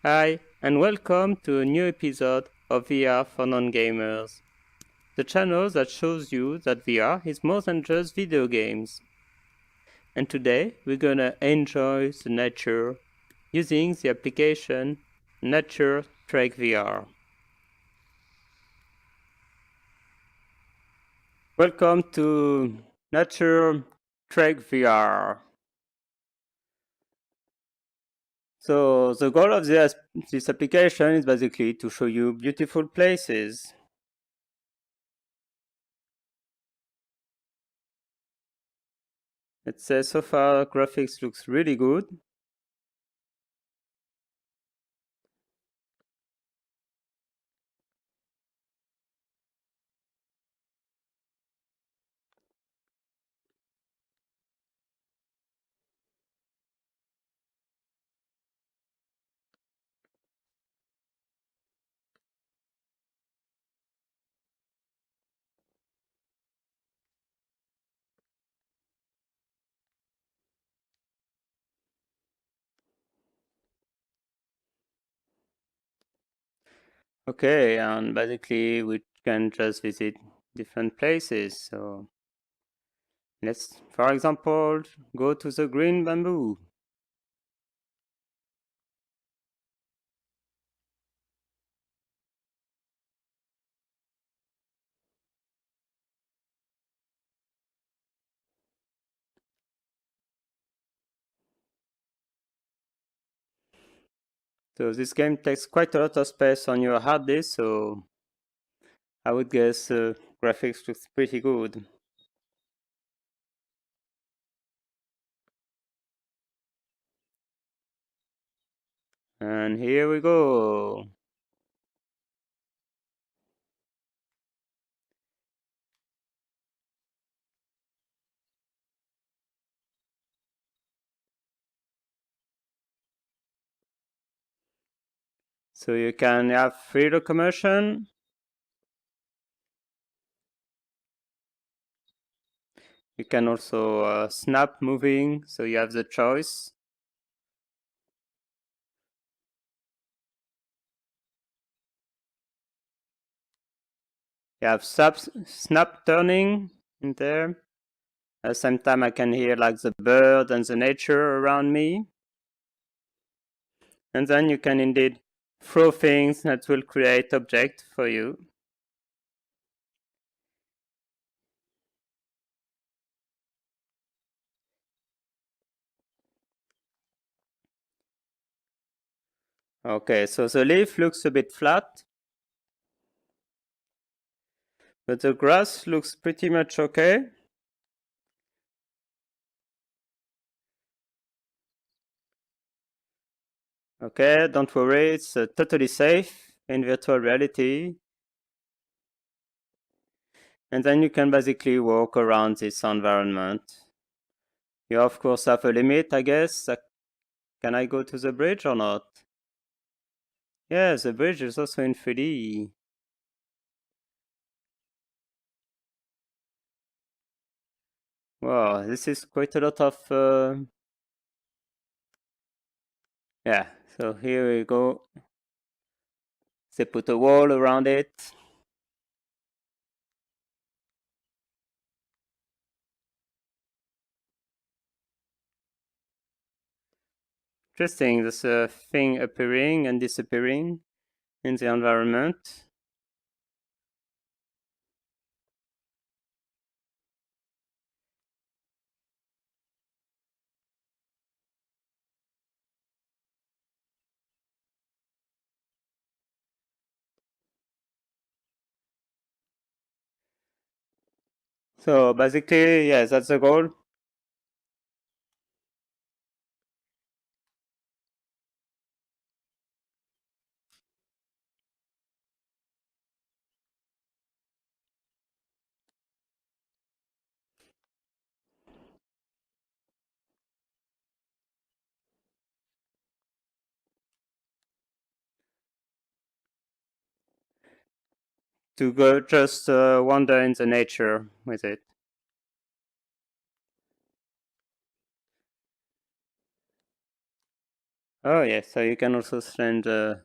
Hi, and welcome to a new episode of VR for Non-Gamers, the channel that shows you that VR is more than just video games. And today we're gonna enjoy the nature using the application Nature Trek VR. Welcome to Nature Trek VR. So the goal of this application is basically to show you beautiful places. Let's say so far graphics looks really good. Okay, and basically we can just visit different places. So let's, for example, go to the green bamboo. So this game takes quite a lot of space on your hard disk, so I would guess graphics looks pretty good. And here we go. So you can have free locomotion. You can also snap moving, so you have the choice. You have snap turning in there. At the same time, I can hear like the bird and the nature around me. And then you can indeed throw things that will create objects for you. Okay, so the leaf looks a bit flat, but the grass looks pretty much okay. Okay, don't worry, it's totally safe in virtual reality. And then you can basically walk around this environment. You of course have a limit, I guess. Can I go to the bridge or not? Yeah, the bridge is also in 3D. Wow, this is quite a lot of... Yeah, so here we go. They put a wall around it. Interesting, there's a thing appearing and disappearing in the environment. So basically, yes, that's the goal. To go just wander in the nature with it. Oh yeah, so you can also send oh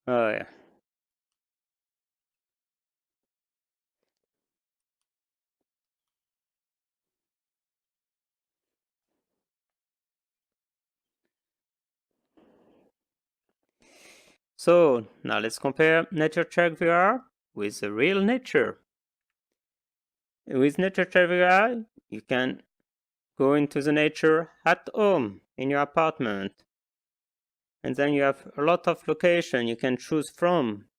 yeah. So now let's compare Nature Track VR with the real nature. With Nature Track VR, you can go into the nature at home in your apartment, and then you have a lot of location you can choose from,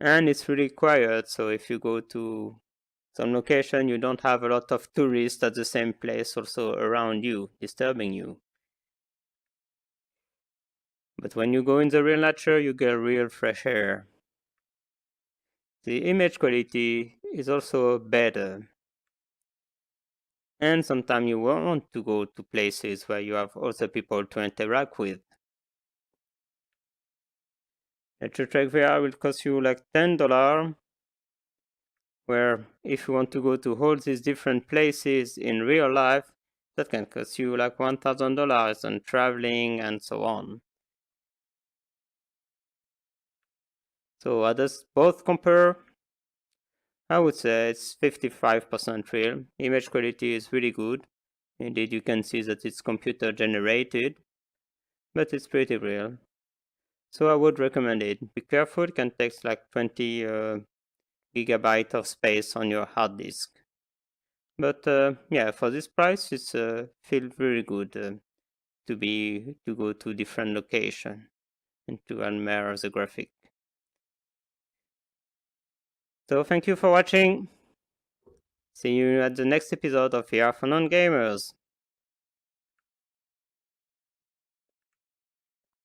and it's really quiet. So if you go to some location, you don't have a lot of tourists at the same place also around you disturbing you. But when you go in the real nature, you get real fresh air. The image quality is also better. And sometimes you want to go to places where you have other people to interact with. Nature Trek VR will cost you like $10, where if you want to go to all these different places in real life, that can cost you like $1,000 on traveling and so on. So how does both compare? I would say it's 55% real. Image quality is really good. Indeed, you can see that it's computer generated, but it's pretty real. So I would recommend it. Be careful, it can take like 20 gigabyte of space on your hard disk. But yeah, for this price, it's feels very good to go to different location and to admire the graphic. So thank you for watching. See you at the next episode of VR for Non-Gamers.